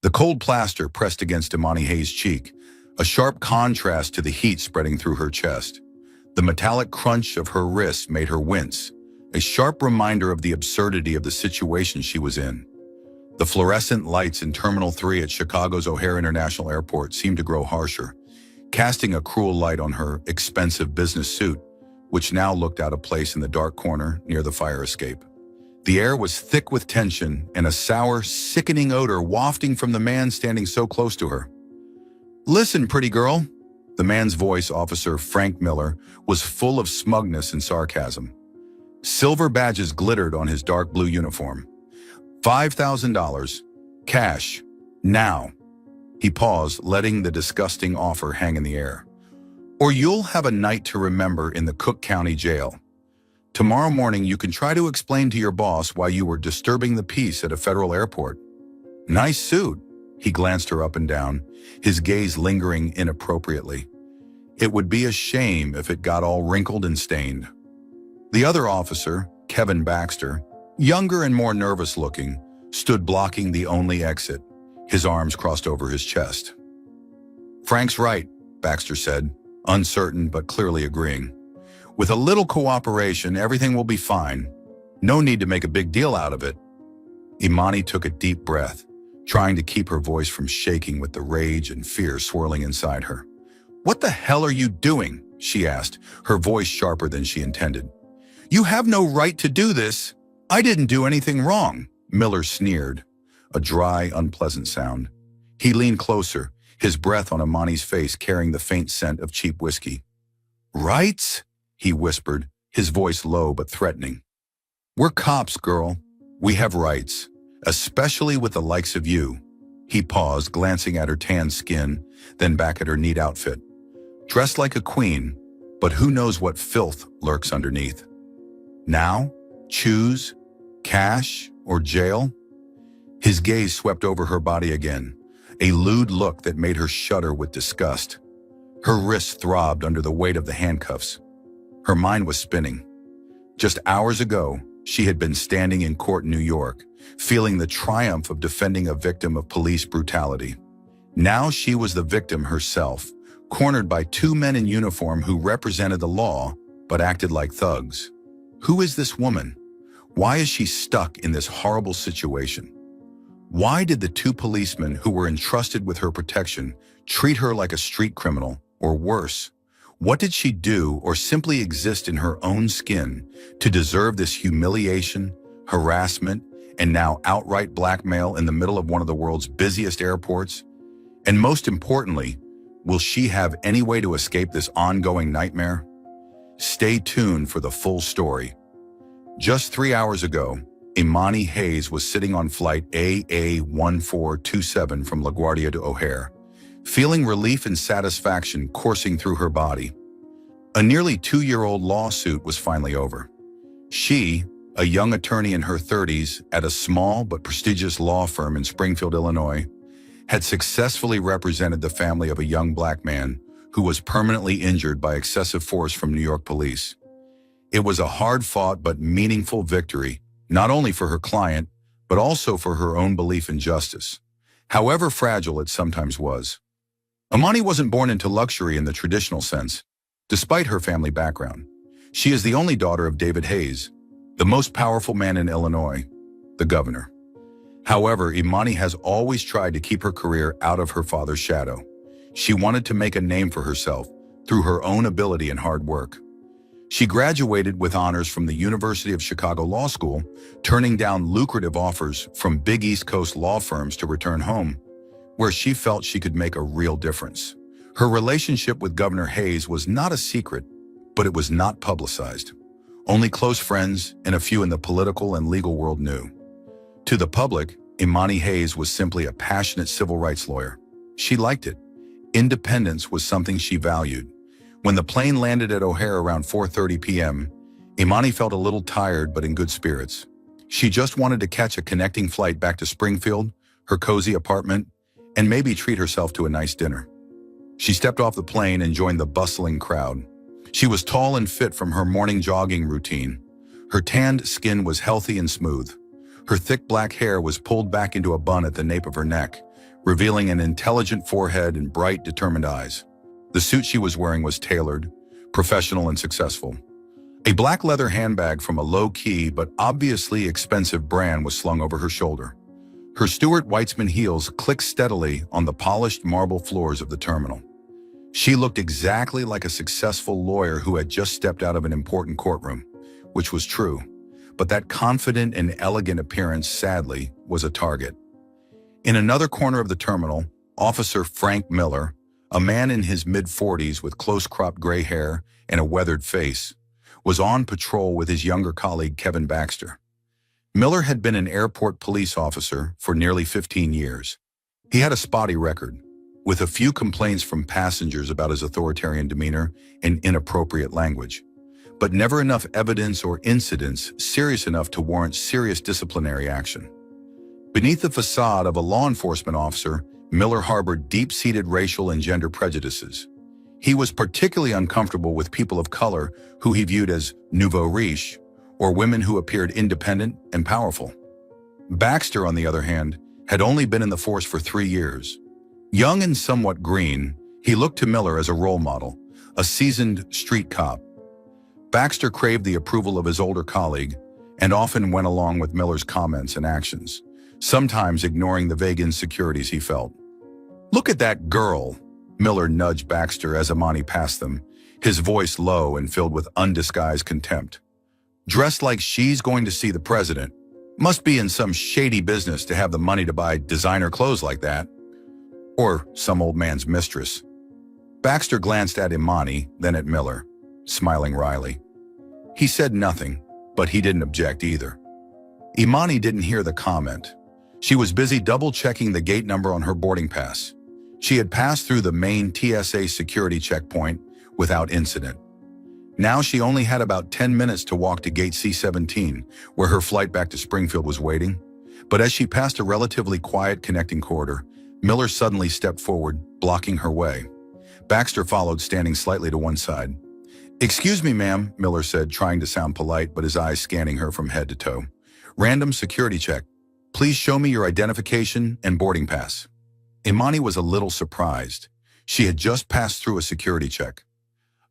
The cold plaster pressed against Imani Hayes' cheek, a sharp contrast to the heat spreading through her chest. The metallic crunch of her wrist made her wince, a sharp reminder of the absurdity of the situation she was in. The fluorescent lights in Terminal 3 at Chicago's O'Hare International Airport seemed to grow harsher, casting a cruel light on her expensive business suit, which now looked out of place in the dark corner near the fire escape. The air was thick with tension and a sour, sickening odor wafting from the man standing so close to her. "Listen, pretty girl." The man's voice, Officer Frank Miller, was full of smugness and sarcasm. Silver badges glittered on his dark blue uniform. $5,000, cash, now. He paused, letting the disgusting offer hang in the air. "Or you'll have a night to remember in the Cook County Jail. Tomorrow morning you can try to explain to your boss why you were disturbing the peace at a federal airport." "Nice suit." He glanced her up and down, his gaze lingering inappropriately. "It would be a shame if it got all wrinkled and stained." The other officer, Kevin Baxter, younger and more nervous looking, stood blocking the only exit, his arms crossed over his chest. "Frank's right," Baxter said, uncertain but clearly agreeing. "With a little cooperation, everything will be fine. No need to make a big deal out of it." Imani took a deep breath, trying to keep her voice from shaking with the rage and fear swirling inside her. "What the hell are you doing?" she asked, her voice sharper than she intended. "You have no right to do this." "I didn't do anything wrong," Miller sneered, a dry, unpleasant sound. He leaned closer, his breath on Imani's face carrying the faint scent of cheap whiskey. "Rights?" he whispered, his voice low but threatening. "We're cops, girl. We have rights, especially with the likes of you." He paused, glancing at her tan skin, then back at her neat outfit. "Dressed like a queen, but who knows what filth lurks underneath. Now, choose cash or jail?" His gaze swept over her body again, a lewd look that made her shudder with disgust. Her wrists throbbed under the weight of the handcuffs. Her mind was spinning. Just hours ago, she had been standing in court in New York, feeling the triumph of defending a victim of police brutality. Now she was the victim herself, cornered by two men in uniform who represented the law but acted like thugs. Who is this woman? Why is she stuck in this horrible situation? Why did the two policemen who were entrusted with her protection treat her like a street criminal, or worse? What did she do or simply exist in her own skin to deserve this humiliation, harassment, and now outright blackmail in the middle of one of the world's busiest airports? And most importantly, will she have any way to escape this ongoing nightmare? Stay tuned for the full story. Just 3 hours ago, Imani Hayes was sitting on flight AA1427 from LaGuardia to O'Hare, feeling relief and satisfaction coursing through her body. A nearly 2-year-old lawsuit was finally over. She, a young attorney in her 30s at a small but prestigious law firm in Springfield, Illinois, had successfully represented the family of a young black man who was permanently injured by excessive force from New York police. It was a hard-fought but meaningful victory, not only for her client, but also for her own belief in justice, however fragile it sometimes was. Imani wasn't born into luxury in the traditional sense, despite her family background. She is the only daughter of David Hayes, the most powerful man in Illinois, the governor. However, Imani has always tried to keep her career out of her father's shadow. She wanted to make a name for herself through her own ability and hard work. She graduated with honors from the University of Chicago Law School, turning down lucrative offers from big East Coast law firms to return home, where she felt she could make a real difference. Her relationship with Governor Hayes was not a secret, but it was not publicized. Only close friends and a few in the political and legal world knew. To the public, Imani Hayes was simply a passionate civil rights lawyer. She liked it. Independence was something she valued. When the plane landed at O'Hare around 4:30 p.m., Imani felt a little tired but in good spirits. She just wanted to catch a connecting flight back to Springfield, her cozy apartment, and maybe treat herself to a nice dinner. She stepped off the plane and joined the bustling crowd. She was tall and fit from her morning jogging routine. Her tanned skin was healthy and smooth. Her thick black hair was pulled back into a bun at the nape of her neck, revealing an intelligent forehead and bright, determined eyes. The suit she was wearing was tailored, professional and successful. A black leather handbag from a low-key but obviously expensive brand was slung over her shoulder. Her Stuart Weitzman heels clicked steadily on the polished marble floors of the terminal. She looked exactly like a successful lawyer who had just stepped out of an important courtroom, which was true. But that confident and elegant appearance, sadly, was a target. In another corner of the terminal, Officer Frank Miller, a man in his mid-40s with close-cropped gray hair and a weathered face, was on patrol with his younger colleague Kevin Baxter. Miller had been an airport police officer for nearly 15 years. He had a spotty record, with a few complaints from passengers about his authoritarian demeanor and inappropriate language, but never enough evidence or incidents serious enough to warrant serious disciplinary action. Beneath the facade of a law enforcement officer, Miller harbored deep-seated racial and gender prejudices. He was particularly uncomfortable with people of color who he viewed as nouveau riche, or women who appeared independent and powerful. Baxter, on the other hand, had only been in the force for 3 years. Young and somewhat green, he looked to Miller as a role model, a seasoned street cop. Baxter craved the approval of his older colleague and often went along with Miller's comments and actions, sometimes ignoring the vague insecurities he felt. "Look at that girl," Miller nudged Baxter as Imani passed them, his voice low and filled with undisguised contempt. "Dressed like she's going to see the president. Must be in some shady business to have the money to buy designer clothes like that. Or some old man's mistress." Baxter glanced at Imani, then at Miller, smiling wryly. He said nothing, but he didn't object either. Imani didn't hear the comment. She was busy double-checking the gate number on her boarding pass. She had passed through the main TSA security checkpoint without incident. Now she only had about 10 minutes to walk to gate C-17, where her flight back to Springfield was waiting. But as she passed a relatively quiet connecting corridor, Miller suddenly stepped forward, blocking her way. Baxter followed, standing slightly to one side. "Excuse me, ma'am," Miller said, trying to sound polite, but his eyes scanning her from head to toe. "Random security check. Please show me your identification and boarding pass." Imani was a little surprised. She had just passed through a security check.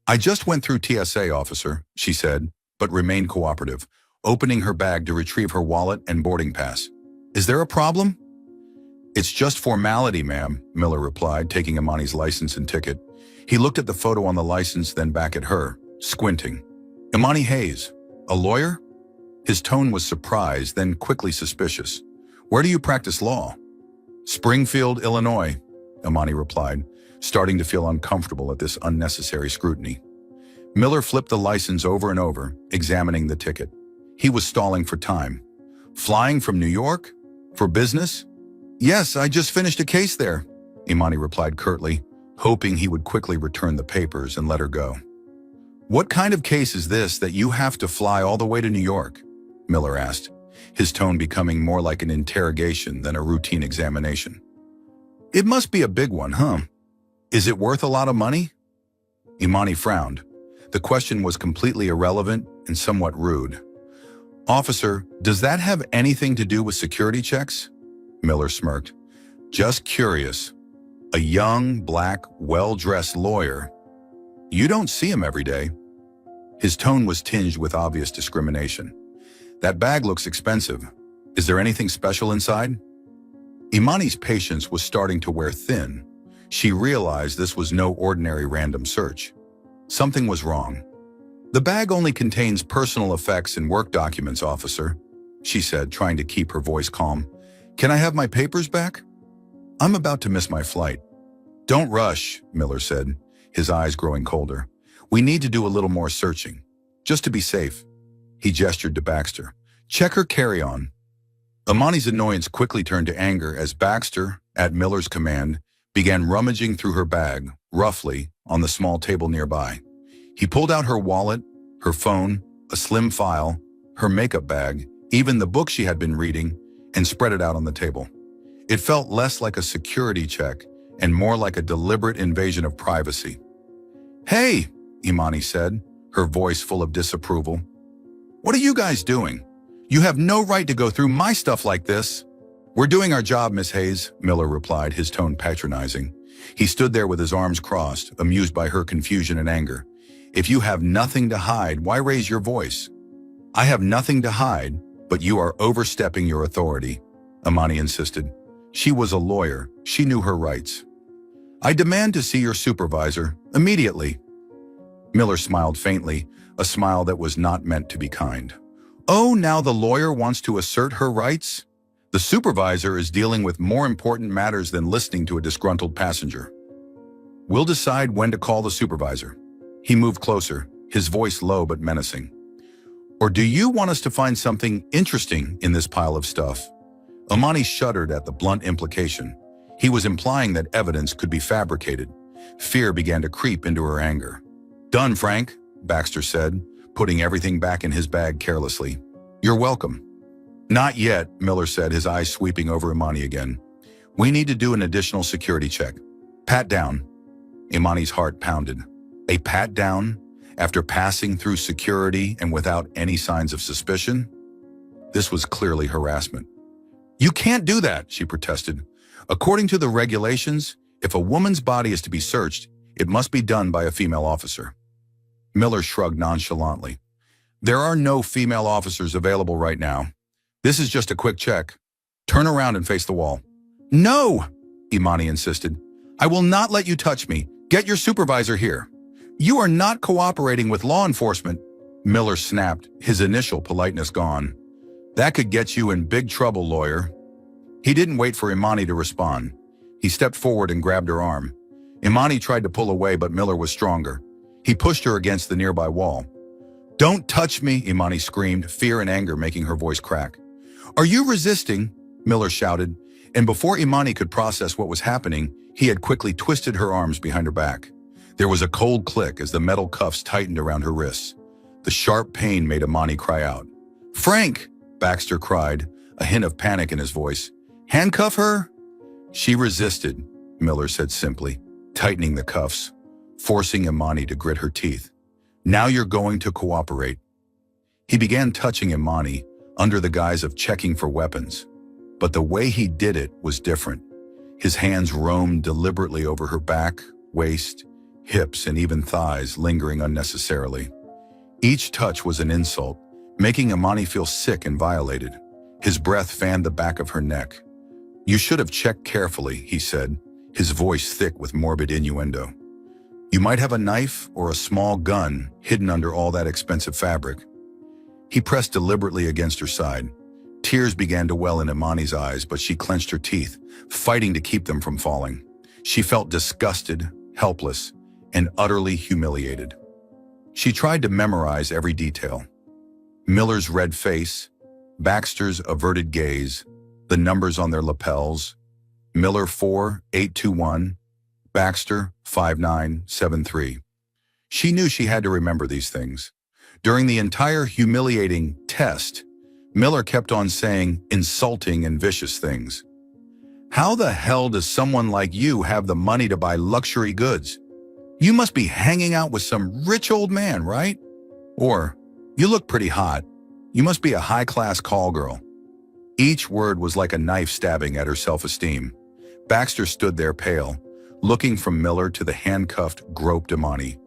"I just went through TSA, officer," she said, but remained cooperative, opening her bag to retrieve her wallet and boarding pass. "Is there a problem?" "It's just formality, ma'am," Miller replied, taking Imani's license and ticket. He looked at the photo on the license, then back at her, squinting. "Imani Hayes, a lawyer?" His tone was surprised, then quickly suspicious. "Where do you practice law?" "Springfield, Illinois," Imani replied, starting to feel uncomfortable at this unnecessary scrutiny. Miller flipped the license over and over, examining the ticket. He was stalling for time. "Flying from New York? For business?" "Yes, I just finished a case there," Imani replied curtly, hoping he would quickly return the papers and let her go. "What kind of case is this that you have to fly all the way to New York?" Miller asked, his tone becoming more like an interrogation than a routine examination. "It must be a big one, huh? Is it worth a lot of money?" Imani frowned. The question was completely irrelevant and somewhat rude. "Officer, does that have anything to do with security checks?" Miller smirked. "Just curious. A young, black, well-dressed lawyer. You don't see him every day." His tone was tinged with obvious discrimination. "That bag looks expensive. Is there anything special inside?" Imani's patience was starting to wear thin. She realized this was no ordinary random search. Something was wrong. "The bag only contains personal effects and work documents, officer," she said, trying to keep her voice calm. "Can I have my papers back? I'm about to miss my flight." "Don't rush," Miller said, his eyes growing colder. "We need to do a little more searching, just to be safe." He gestured to Baxter. "Check her carry-on." Imani's annoyance quickly turned to anger as Baxter, at Miller's command, began rummaging through her bag, roughly, on the small table nearby. He pulled out her wallet, her phone, a slim file, her makeup bag, even the book she had been reading, and spread it out on the table. It felt less like a security check and more like a deliberate invasion of privacy. "Hey," Imani said, her voice full of disapproval. "What are you guys doing? You have no right to go through my stuff like this." "We're doing our job, Miss Hayes," Miller replied, his tone patronizing. He stood there with his arms crossed, amused by her confusion and anger. "If you have nothing to hide, why raise your voice?" "I have nothing to hide, but you are overstepping your authority," Imani insisted. She was a lawyer. She knew her rights. "I demand to see your supervisor, immediately." Miller smiled faintly, a smile that was not meant to be kind. "Oh, now the lawyer wants to assert her rights? The supervisor is dealing with more important matters than listening to a disgruntled passenger. We'll decide when to call the supervisor." He moved closer, his voice low but menacing. "Or do you want us to find something interesting in this pile of stuff?" Imani shuddered at the blunt implication. He was implying that evidence could be fabricated. Fear began to creep into her anger. "Done, Frank," Baxter said, putting everything back in his bag carelessly. "You're welcome." "Not yet," Miller said, his eyes sweeping over Imani again. "We need to do an additional security check. Pat down." Imani's heart pounded. A pat down? After passing through security and without any signs of suspicion? This was clearly harassment. "You can't do that," she protested. "According to the regulations, if a woman's body is to be searched, it must be done by a female officer." Miller shrugged nonchalantly. "There are no female officers available right now. This is just a quick check. Turn around and face the wall." "No!" Imani insisted. "I will not let you touch me. Get your supervisor here." "You are not cooperating with law enforcement," Miller snapped, his initial politeness gone. "That could get you in big trouble, lawyer." He didn't wait for Imani to respond. He stepped forward and grabbed her arm. Imani tried to pull away, but Miller was stronger. He pushed her against the nearby wall. "Don't touch me," Imani screamed, fear and anger making her voice crack. "Are you resisting?" Miller shouted, and before Imani could process what was happening, he had quickly twisted her arms behind her back. There was a cold click as the metal cuffs tightened around her wrists. The sharp pain made Imani cry out. "Frank!" Baxter cried, a hint of panic in his voice. "Handcuff her?" "She resisted," Miller said simply, tightening the cuffs, forcing Imani to grit her teeth. "Now you're going to cooperate." He began touching Imani under the guise of checking for weapons. But the way he did it was different. His hands roamed deliberately over her back, waist, hips, and even thighs, lingering unnecessarily. Each touch was an insult, making Imani feel sick and violated. His breath fanned the back of her neck. "You should have checked carefully," he said, his voice thick with morbid innuendo. "You might have a knife or a small gun hidden under all that expensive fabric." He pressed deliberately against her side. Tears began to well in Imani's eyes, but she clenched her teeth, fighting to keep them from falling. She felt disgusted, helpless, and utterly humiliated. She tried to memorize every detail. Miller's red face, Baxter's averted gaze, the numbers on their lapels, Miller 4821, Baxter 5973. She knew she had to remember these things. During the entire humiliating test, Miller kept on saying insulting and vicious things. "How the hell does someone like you have the money to buy luxury goods? You must be hanging out with some rich old man, right? Or, you look pretty hot. You must be a high-class call girl." Each word was like a knife stabbing at her self-esteem. Baxter stood there pale, looking from Miller to the handcuffed, groped Imani.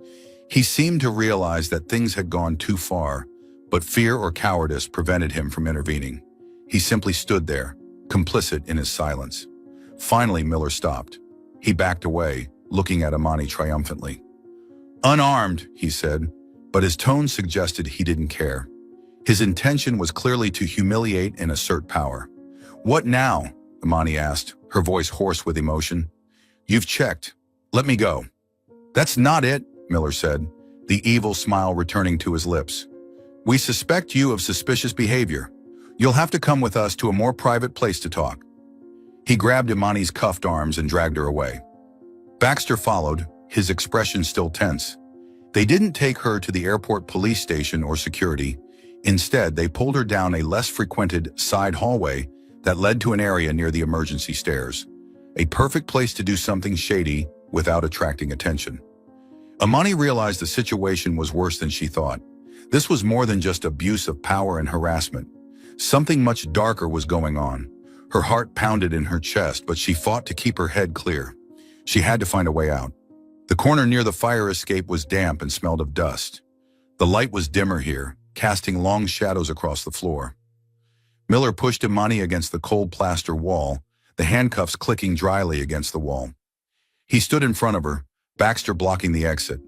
He seemed to realize that things had gone too far, but fear or cowardice prevented him from intervening. He simply stood there, complicit in his silence. Finally, Miller stopped. He backed away, looking at Imani triumphantly. "Unarmed," he said, but his tone suggested he didn't care. His intention was clearly to humiliate and assert power. "What now?" Imani asked, her voice hoarse with emotion. "You've checked. Let me go." "That's not it," Miller said, the evil smile returning to his lips. "We suspect you of suspicious behavior. You'll have to come with us to a more private place to talk." He grabbed Imani's cuffed arms and dragged her away. Baxter followed, his expression still tense. They didn't take her to the airport police station or security. Instead, they pulled her down a less frequented side hallway that led to an area near the emergency stairs. A perfect place to do something shady without attracting attention. Imani realized the situation was worse than she thought. This was more than just abuse of power and harassment. Something much darker was going on. Her heart pounded in her chest, but she fought to keep her head clear. She had to find a way out. The corner near the fire escape was damp and smelled of dust. The light was dimmer here, casting long shadows across the floor. Miller pushed Imani against the cold plaster wall, the handcuffs clicking dryly against the wall. He stood in front of her, Baxter blocking the exit.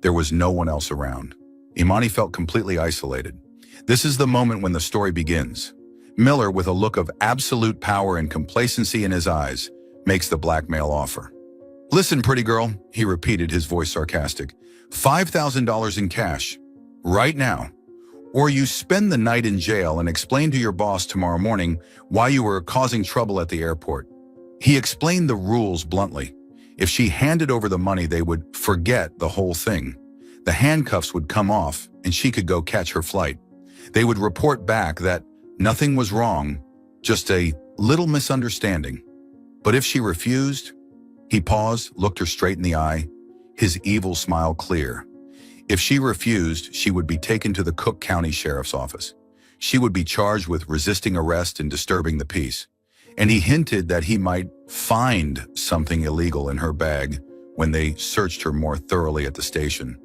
There was no one else around. Imani felt completely isolated. This is the moment when the story begins. Miller, with a look of absolute power and complacency in his eyes, makes the blackmail offer. "Listen, pretty girl," he repeated, his voice sarcastic. $5,000 in cash. Right now. Or you spend the night in jail and explain to your boss tomorrow morning why you were causing trouble at the airport. He explained the rules bluntly. If she handed over the money, they would forget the whole thing. The handcuffs would come off and she could go catch her flight. They would report back that nothing was wrong, just a little misunderstanding. But if she refused, he paused, looked her straight in the eye, his evil smile clear. If she refused, she would be taken to the Cook County Sheriff's Office. She would be charged with resisting arrest and disturbing the peace. And he hinted that he might find something illegal in her bag when they searched her more thoroughly at the station.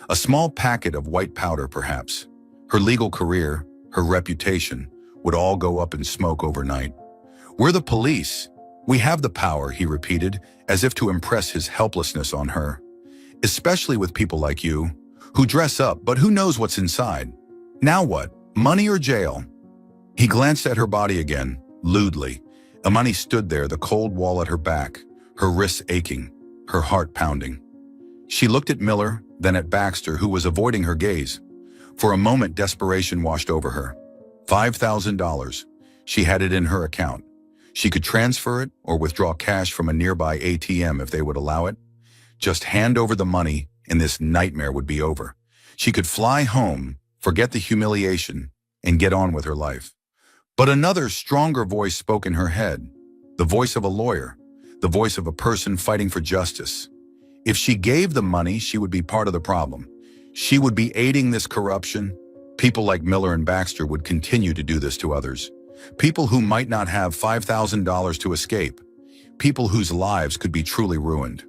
A small packet of white powder, perhaps. Her legal career, her reputation, would all go up in smoke overnight. "We're the police. We have the power," he repeated, as if to impress his helplessness on her. "Especially with people like you, who dress up, but who knows what's inside. Now what? Money or jail?" He glanced at her body again, lewdly. Imani stood there, the cold wall at her back, her wrists aching, her heart pounding. She looked at Miller, then at Baxter, who was avoiding her gaze. For a moment, desperation washed over her. $5,000. She had it in her account. She could transfer it or withdraw cash from a nearby ATM if they would allow it. Just hand over the money and this nightmare would be over. She could fly home, forget the humiliation, and get on with her life. But another, stronger voice spoke in her head. The voice of a lawyer, the voice of a person fighting for justice. If she gave the money, she would be part of the problem. She would be aiding this corruption. People like Miller and Baxter would continue to do this to others. People who might not have $5,000 to escape. People whose lives could be truly ruined.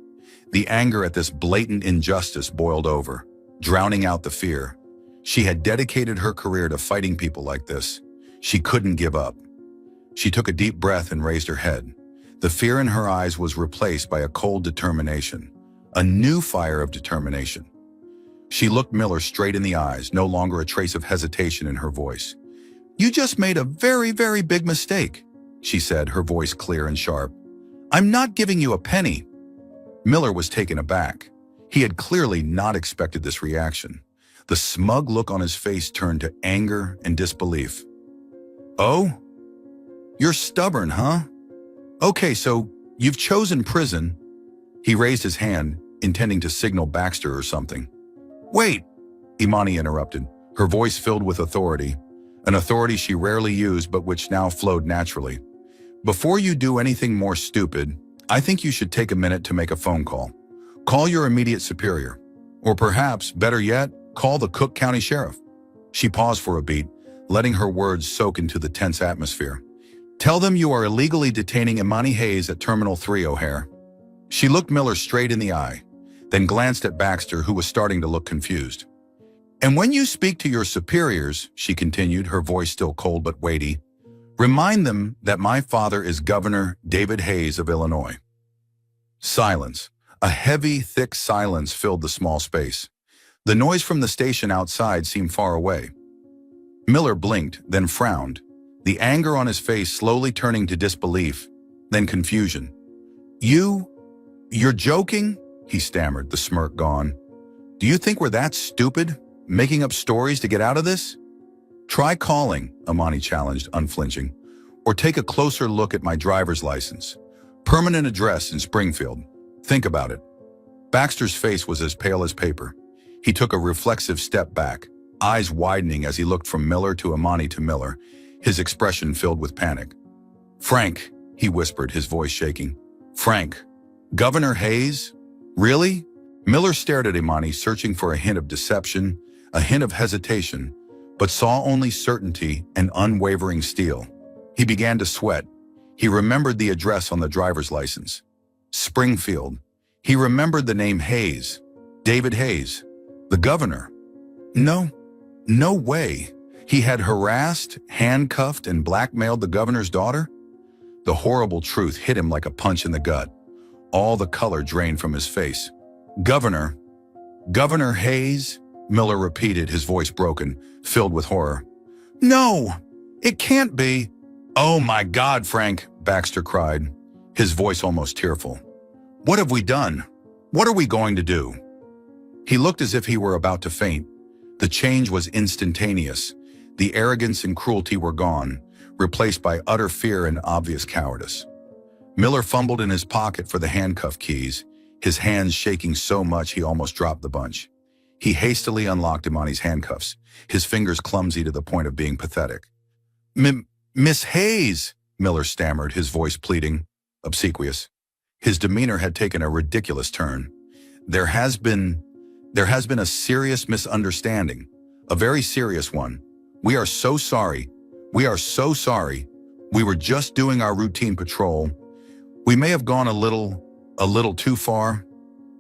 The anger at this blatant injustice boiled over, drowning out the fear. She had dedicated her career to fighting people like this. She couldn't give up. She took a deep breath and raised her head. The fear in her eyes was replaced by a cold determination, a new fire of determination. She looked Miller straight in the eyes, no longer a trace of hesitation in her voice. "You just made a very, very big mistake," she said, her voice clear and sharp. "I'm not giving you a penny." Miller was taken aback. He had clearly not expected this reaction. The smug look on his face turned to anger and disbelief. "Oh? You're stubborn, huh? Okay, so you've chosen prison." He raised his hand, intending to signal Baxter or something. "Wait," Imani interrupted, her voice filled with authority, an authority she rarely used but which now flowed naturally. "Before you do anything more stupid, I think you should take a minute to make a phone call. Call your immediate superior. Or perhaps, better yet, call the Cook County Sheriff." She paused for a beat, letting her words soak into the tense atmosphere. "Tell them you are illegally detaining Imani Hayes at Terminal 3, O'Hare." She looked Miller straight in the eye, then glanced at Baxter, who was starting to look confused. "And when you speak to your superiors," she continued, her voice still cold but weighty, "remind them that my father is Governor David Hayes of Illinois." Silence. A heavy, thick silence filled the small space. The noise from the station outside seemed far away. Miller blinked, then frowned, the anger on his face slowly turning to disbelief, then confusion. You're joking?" he stammered, the smirk gone. "Do you think we're that stupid, making up stories to get out of this?" "Try calling," Imani challenged, unflinching. "Or take a closer look at my driver's license. Permanent address in Springfield. Think about it." Baxter's face was as pale as paper. He took a reflexive step back, eyes widening as he looked from Miller to Imani to Miller, his expression filled with panic. "Frank," he whispered, his voice shaking. "Frank. Governor Hayes? Really?" Miller stared at Imani, searching for a hint of deception, a hint of hesitation, but saw only certainty and unwavering steel. He began to sweat. He remembered the address on the driver's license. Springfield. He remembered the name Hayes. David Hayes. The governor. No, no way. He had harassed, handcuffed, and blackmailed the governor's daughter? The horrible truth hit him like a punch in the gut. All the color drained from his face. Governor. Governor Hayes? Miller repeated, his voice broken, filled with horror. No, it can't be. Oh my God, Frank, Baxter cried, his voice almost tearful. What have we done? What are we going to do? He looked as if he were about to faint. The change was instantaneous. The arrogance and cruelty were gone, replaced by utter fear and obvious cowardice. Miller fumbled in his pocket for the handcuff keys, his hands shaking so much he almost dropped the bunch. He hastily unlocked Imani's handcuffs, his fingers clumsy to the point of being pathetic. Miss Hayes, Miller stammered, his voice pleading, obsequious. His demeanor had taken a ridiculous turn. There has been a serious misunderstanding, a very serious one. We are so sorry. We are so sorry. We were just doing our routine patrol. We may have gone a little too far.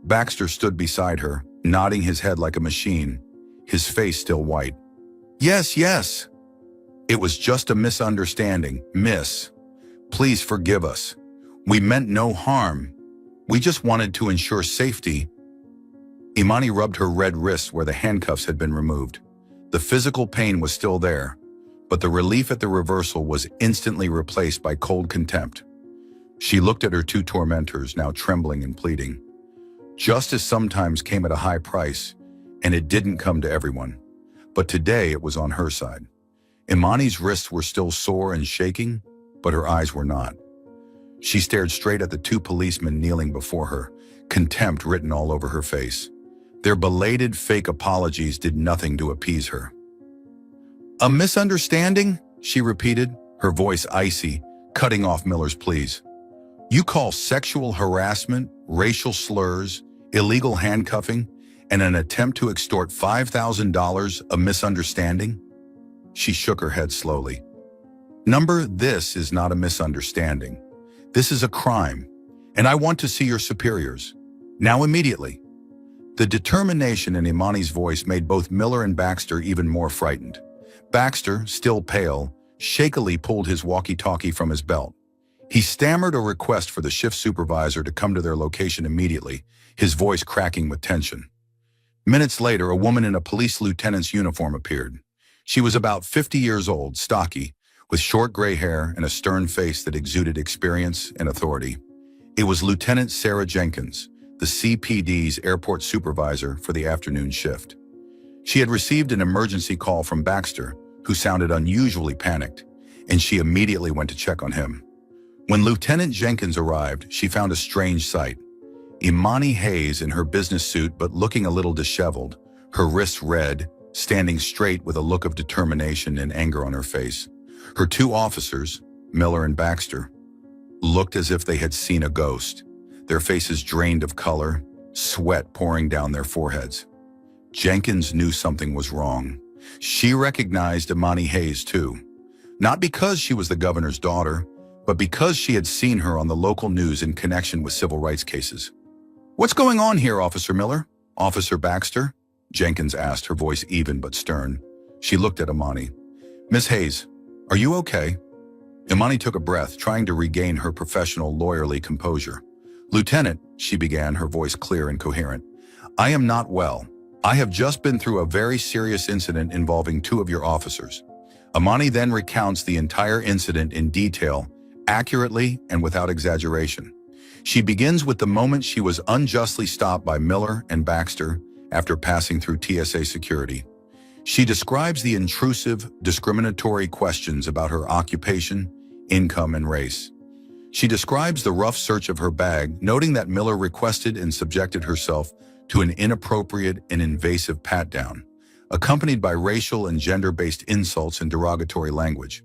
Baxter stood beside her, nodding his head like a machine, his face still white. Yes, yes. It was just a misunderstanding, miss. Please forgive us. We meant no harm. We just wanted to ensure safety. Imani rubbed her red wrists where the handcuffs had been removed. The physical pain was still there, but the relief at the reversal was instantly replaced by cold contempt. She looked at her two tormentors, now trembling and pleading. Justice sometimes came at a high price, and it didn't come to everyone. But today it was on her side. Imani's wrists were still sore and shaking, but her eyes were not. She stared straight at the two policemen kneeling before her, contempt written all over her face. Their belated fake apologies did nothing to appease her. A misunderstanding? She repeated, her voice icy, cutting off Miller's pleas. You call sexual harassment, racial slurs, illegal handcuffing, and an attempt to extort $5,000 a misunderstanding? She shook her head slowly. This is not a misunderstanding. This is a crime, and I want to see your superiors. Now immediately. The determination in Imani's voice made both Miller and Baxter even more frightened. Baxter, still pale, shakily pulled his walkie-talkie from his belt. He stammered a request for the shift supervisor to come to their location immediately, his voice cracking with tension. Minutes later, a woman in a police lieutenant's uniform appeared. She was about 50 years old, stocky, with short gray hair and a stern face that exuded experience and authority. It was Lieutenant Sarah Jenkins, the CPD's airport supervisor for the afternoon shift. She had received an emergency call from Baxter, who sounded unusually panicked, and she immediately went to check on him. When Lieutenant Jenkins arrived, she found a strange sight. Imani Hayes in her business suit but looking a little disheveled, her wrists red, standing straight with a look of determination and anger on her face. Her two officers, Miller and Baxter, looked as if they had seen a ghost, their faces drained of color, sweat pouring down their foreheads. Jenkins knew something was wrong. She recognized Imani Hayes too, not because she was the governor's daughter, but because she had seen her on the local news in connection with civil rights cases. What's going on here, Officer Miller? Officer Baxter? Jenkins asked, her voice even but stern. She looked at Imani. Miss Hayes, are you okay? Imani took a breath, trying to regain her professional, lawyerly composure. Lieutenant, she began, her voice clear and coherent, I am not well. I have just been through a very serious incident involving two of your officers. Imani then recounts the entire incident in detail, accurately and without exaggeration. She begins with the moment she was unjustly stopped by Miller and Baxter after passing through TSA security. She describes the intrusive, discriminatory questions about her occupation, income, and race. She describes the rough search of her bag, noting that Miller requested and subjected herself to an inappropriate and invasive pat-down, accompanied by racial and gender-based insults and derogatory language.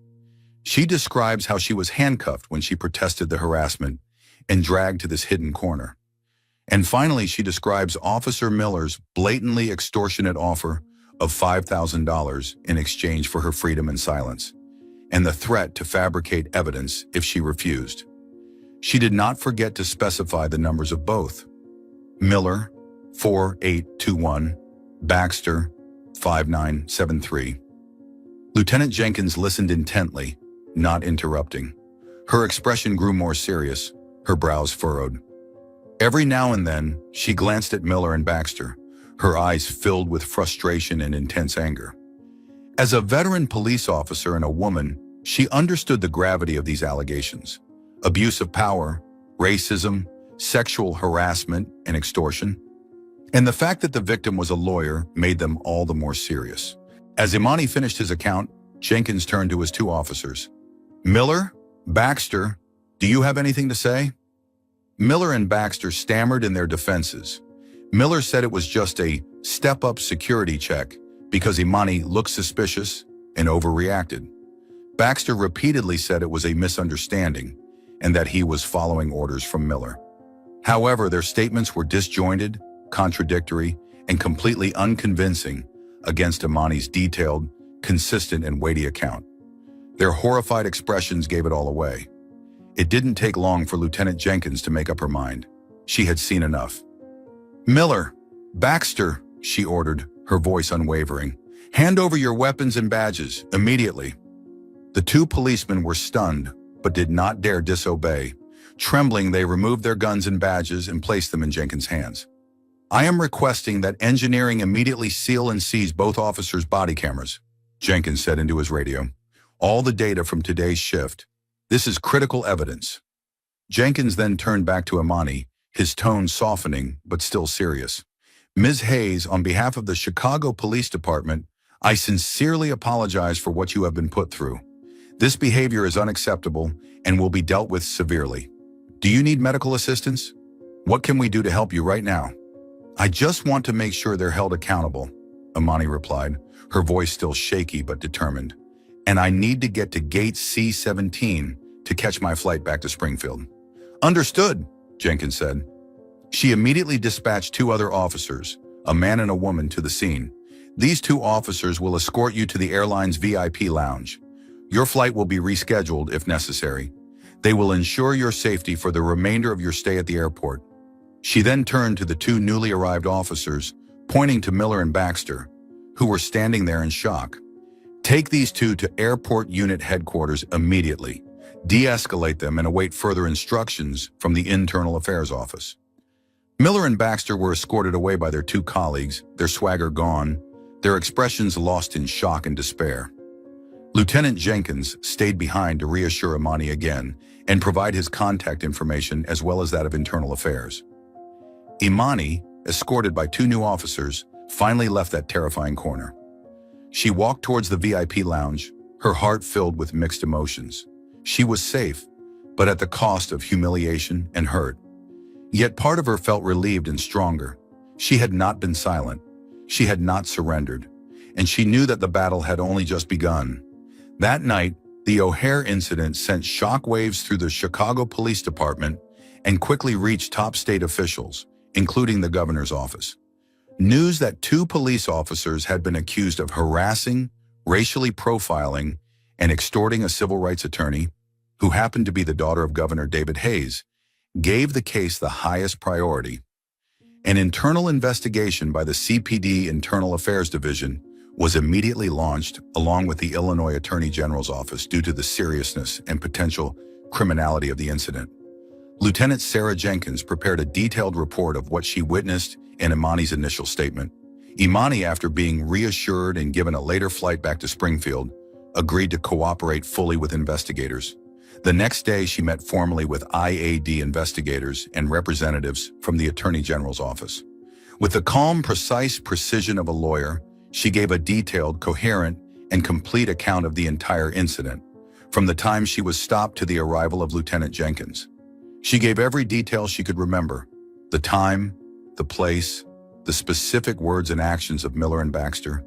She describes how she was handcuffed when she protested the harassment and dragged to this hidden corner. And finally, she describes Officer Miller's blatantly extortionate offer of $5,000 in exchange for her freedom and silence. and the threat to fabricate evidence if she refused. She did not forget to specify the numbers of both. Miller, 4821, Baxter, 5973. Lieutenant Jenkins listened intently, not interrupting. Her expression grew more serious, her brows furrowed. Every now and then, she glanced at Miller and Baxter, her eyes filled with frustration and intense anger. As a veteran police officer and a woman, she understood the gravity of these allegations: abuse of power, racism, sexual harassment, and extortion. And the fact that the victim was a lawyer made them all the more serious. As Imani finished his account, Jenkins turned to his two officers. "Miller, Baxter, do you have anything to say?" Miller and Baxter stammered in their defenses. Miller said it was just a step-up security check because Imani looked suspicious and overreacted. Baxter repeatedly said it was a misunderstanding and that he was following orders from Miller. However, their statements were disjointed, contradictory, and completely unconvincing against Imani's detailed, consistent, and weighty account. Their horrified expressions gave it all away. It didn't take long for Lieutenant Jenkins to make up her mind. She had seen enough. "Miller, Baxter," she ordered, her voice unwavering, "hand over your weapons and badges, immediately." The two policemen were stunned, but did not dare disobey. Trembling, they removed their guns and badges and placed them in Jenkins' hands. "I am requesting that engineering immediately seal and seize both officers' body cameras," Jenkins said into his radio. "All the data from today's shift. This is critical evidence." Jenkins then turned back to Imani, his tone softening but still serious. "Ms. Hayes, on behalf of the Chicago Police Department, I sincerely apologize for what you have been put through. This behavior is unacceptable and will be dealt with severely. Do you need medical assistance? What can we do to help you right now?" "I just want to make sure they're held accountable," Imani replied, her voice still shaky but determined. "And I need to get to gate C-17 to catch my flight back to Springfield." "Understood," Jenkins said. She immediately dispatched two other officers, a man and a woman, to the scene. "These two officers will escort you to the airline's VIP lounge. Your flight will be rescheduled if necessary. They will ensure your safety for the remainder of your stay at the airport." She then turned to the two newly arrived officers, pointing to Miller and Baxter, who were standing there in shock. "Take these two to airport unit headquarters immediately. De-escalate them and await further instructions from the Internal Affairs Office." Miller and Baxter were escorted away by their two colleagues, their swagger gone, their expressions lost in shock and despair. Lieutenant Jenkins stayed behind to reassure Imani again and provide his contact information as well as that of Internal Affairs. Imani, escorted by two new officers, finally left that terrifying corner. She walked towards the VIP lounge, her heart filled with mixed emotions. She was safe, but at the cost of humiliation and hurt. Yet part of her felt relieved and stronger. She had not been silent. She had not surrendered. And she knew that the battle had only just begun. That night, the O'Hare incident sent shockwaves through the Chicago Police Department and quickly reached top state officials, including the governor's office. News that two police officers had been accused of harassing, racially profiling, and extorting a civil rights attorney, who happened to be the daughter of Governor David Hayes, gave the case the highest priority. An internal investigation by the CPD Internal Affairs Division was immediately launched along with the Illinois Attorney General's office due to the seriousness and potential criminality of the incident. Lieutenant Sarah Jenkins prepared a detailed report of what she witnessed in Imani's initial statement. Imani, after being reassured and given a later flight back to Springfield, agreed to cooperate fully with investigators. The next day, she met formally with IAD investigators and representatives from the Attorney General's office. With the calm, precise precision of a lawyer, she gave a detailed, coherent, and complete account of the entire incident, from the time she was stopped to the arrival of Lieutenant Jenkins. She gave every detail she could remember: the time, the place, the specific words and actions of Miller and Baxter,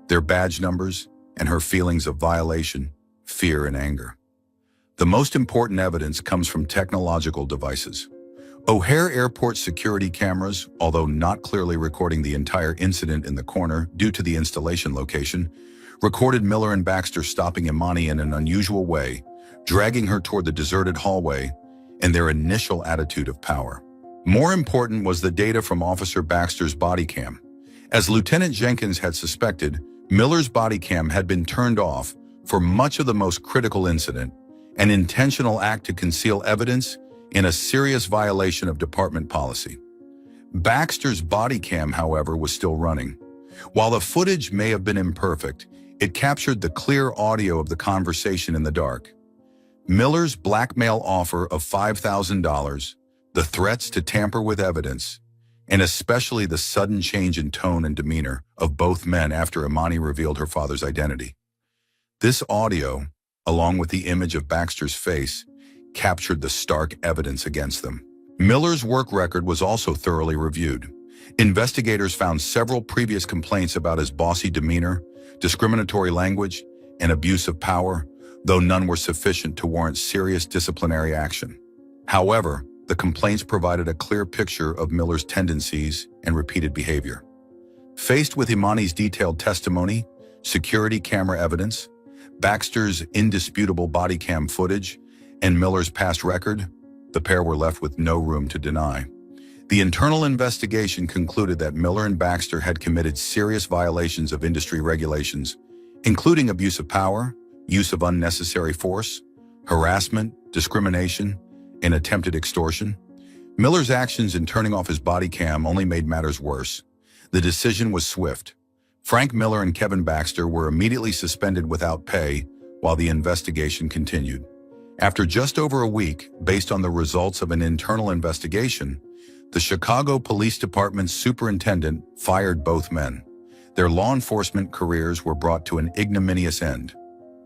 their badge numbers, and her feelings of violation, fear, and anger. The most important evidence comes from technological devices. O'Hare Airport security cameras, although not clearly recording the entire incident in the corner due to the installation location, recorded Miller and Baxter stopping Imani in an unusual way, dragging her toward the deserted hallway, and their initial attitude of power. More important was the data from Officer Baxter's body cam. As Lieutenant Jenkins had suspected, Miller's body cam had been turned off for much of the most critical incident, an intentional act to conceal evidence in a serious violation of department policy. Baxter's body cam, however, was still running. While the footage may have been imperfect, it captured the clear audio of the conversation in the dark. Miller's blackmail offer of $5,000, the threats to tamper with evidence, and especially the sudden change in tone and demeanor of both men after Imani revealed her father's identity. This audio, along with the image of Baxter's face, captured the stark evidence against them. Miller's work record was also thoroughly reviewed. Investigators found several previous complaints about his bossy demeanor, discriminatory language, and abuse of power, though none were sufficient to warrant serious disciplinary action. However, the complaints provided a clear picture of Miller's tendencies and repeated behavior. Faced with Imani's detailed testimony, security camera evidence, Baxter's indisputable body cam footage, and Miller's past record, the pair were left with no room to deny. The internal investigation concluded that Miller and Baxter had committed serious violations of industry regulations, including abuse of power, use of unnecessary force, harassment, discrimination, and attempted extortion. Miller's actions in turning off his body cam only made matters worse. The decision was swift. Frank Miller and Kevin Baxter were immediately suspended without pay while the investigation continued. After just over a week, based on the results of an internal investigation, the Chicago Police Department's superintendent fired both men. Their law enforcement careers were brought to an ignominious end.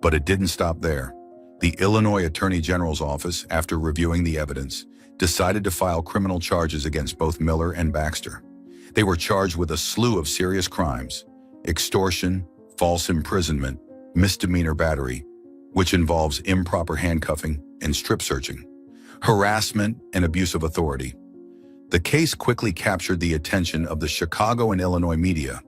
But it didn't stop there. The Illinois Attorney General's office, after reviewing the evidence, decided to file criminal charges against both Miller and Baxter. They were charged with a slew of serious crimes: extortion, false imprisonment, misdemeanor battery, which involves improper handcuffing and strip searching, harassment, and abuse of authority. The case quickly captured the attention of the Chicago and Illinois media.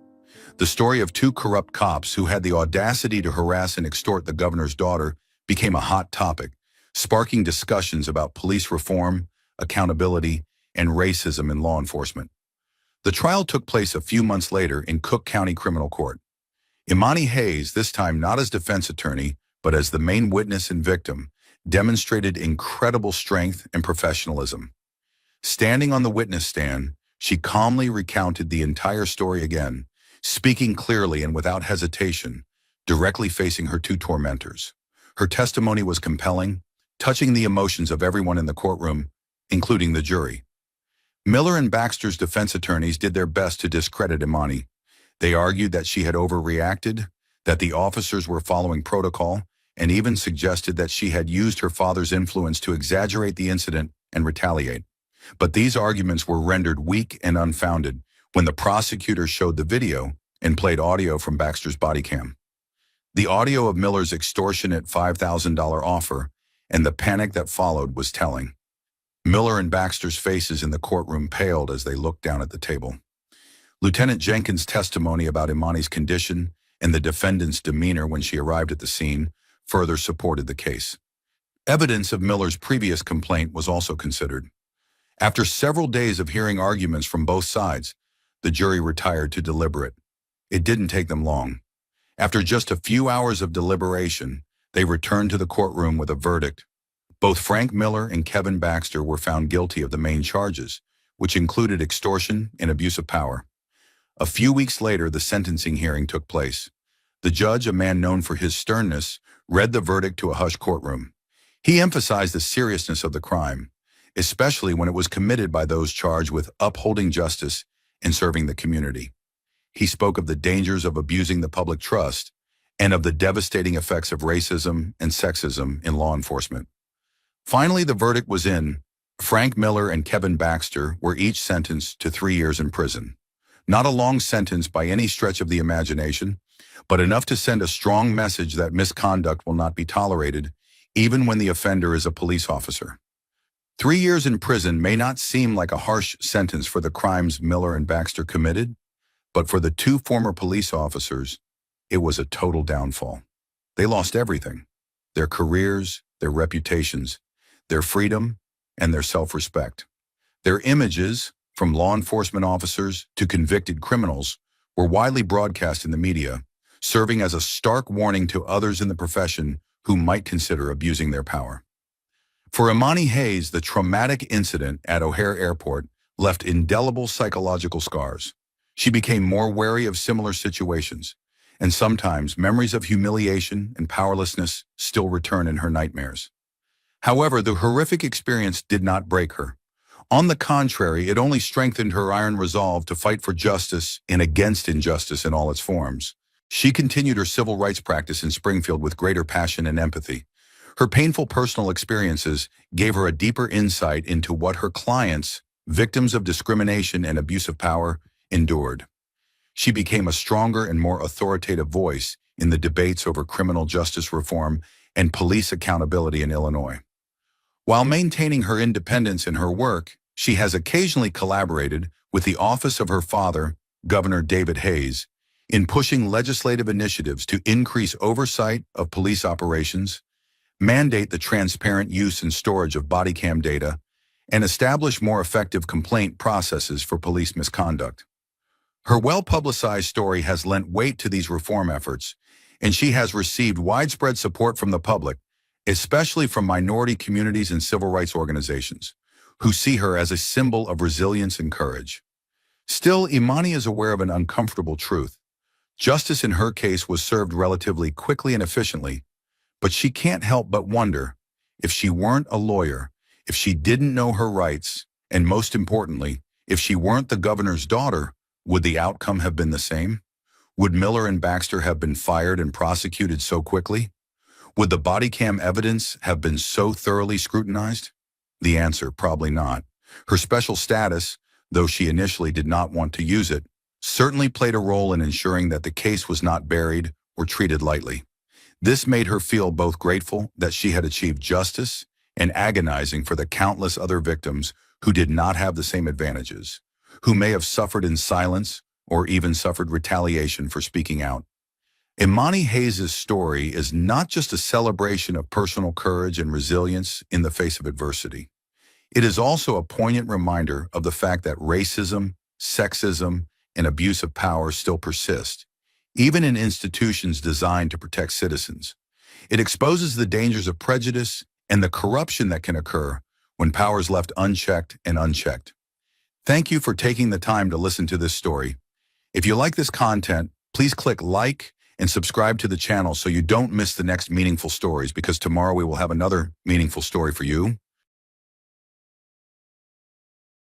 The story of two corrupt cops who had the audacity to harass and extort the governor's daughter became a hot topic, sparking discussions about police reform, accountability, and racism in law enforcement. The trial took place a few months later in Cook County Criminal Court. Imani Hayes, this time not as defense attorney, but as the main witness and victim, demonstrated incredible strength and professionalism. Standing on the witness stand, she calmly recounted the entire story again, speaking clearly and without hesitation, directly facing her two tormentors. Her testimony was compelling, touching the emotions of everyone in the courtroom, including the jury. Miller and Baxter's defense attorneys did their best to discredit Imani. They argued that she had overreacted, that the officers were following protocol, and even suggested that she had used her father's influence to exaggerate the incident and retaliate. But these arguments were rendered weak and unfounded when the prosecutor showed the video and played audio from Baxter's body cam. The audio of Miller's extortionate $5,000 offer and the panic that followed was telling. Miller and Baxter's faces in the courtroom paled as they looked down at the table. Lieutenant Jenkins' testimony about Imani's condition and the defendant's demeanor when she arrived at the scene further supported the case. Evidence of Miller's previous complaint was also considered. After several days of hearing arguments from both sides, the jury retired to deliberate. It didn't take them long. After just a few hours of deliberation, they returned to the courtroom with a verdict. Both Frank Miller and Kevin Baxter were found guilty of the main charges, which included extortion and abuse of power. A few weeks later, the sentencing hearing took place. The judge, a man known for his sternness, read the verdict to a hushed courtroom. He emphasized the seriousness of the crime, especially when it was committed by those charged with upholding justice and serving the community. He spoke of the dangers of abusing the public trust and of the devastating effects of racism and sexism in law enforcement. Finally, the verdict was in. Frank Miller and Kevin Baxter were each sentenced to 3 years in prison. Not a long sentence by any stretch of the imagination, but enough to send a strong message that misconduct will not be tolerated, even when the offender is a police officer. 3 years in prison may not seem like a harsh sentence for the crimes Miller and Baxter committed, but for the two former police officers, it was a total downfall. They lost everything: their careers, their reputations, their freedom, and their self-respect. Their images, from law enforcement officers to convicted criminals, were widely broadcast in the media, serving as a stark warning to others in the profession who might consider abusing their power. For Imani Hayes, the traumatic incident at O'Hare Airport left indelible psychological scars. She became more wary of similar situations, and sometimes memories of humiliation and powerlessness still return in her nightmares. However, the horrific experience did not break her. On the contrary, it only strengthened her iron resolve to fight for justice and against injustice in all its forms. She continued her civil rights practice in Springfield with greater passion and empathy. Her painful personal experiences gave her a deeper insight into what her clients, victims of discrimination and abuse of power, endured. She became a stronger and more authoritative voice in the debates over criminal justice reform and police accountability in Illinois. While maintaining her independence in her work, she has occasionally collaborated with the office of her father, Governor David Hayes, in pushing legislative initiatives to increase oversight of police operations, mandate the transparent use and storage of body cam data, and establish more effective complaint processes for police misconduct. Her well-publicized story has lent weight to these reform efforts, and she has received widespread support from the public, especially from minority communities and civil rights organizations, who see her as a symbol of resilience and courage. Still, Imani is aware of an uncomfortable truth. Justice in her case was served relatively quickly and efficiently, but she can't help but wonder, if she weren't a lawyer, if she didn't know her rights, and most importantly, if she weren't the governor's daughter, would the outcome have been the same? Would Miller and Baxter have been fired and prosecuted so quickly? Would the body cam evidence have been so thoroughly scrutinized? The answer, probably not. Her special status, though she initially did not want to use it, certainly played a role in ensuring that the case was not buried or treated lightly. This made her feel both grateful that she had achieved justice and agonizing for the countless other victims who did not have the same advantages, who may have suffered in silence or even suffered retaliation for speaking out. Imani Hayes' story is not just a celebration of personal courage and resilience in the face of adversity. It is also a poignant reminder of the fact that racism, sexism, and abuse of power still persist, even in institutions designed to protect citizens. It exposes the dangers of prejudice and the corruption that can occur when power is left unchecked and unchecked. Thank you for taking the time to listen to this story. If you like this content, please click like and subscribe to the channel so you don't miss the next meaningful stories, because tomorrow we will have another meaningful story for you.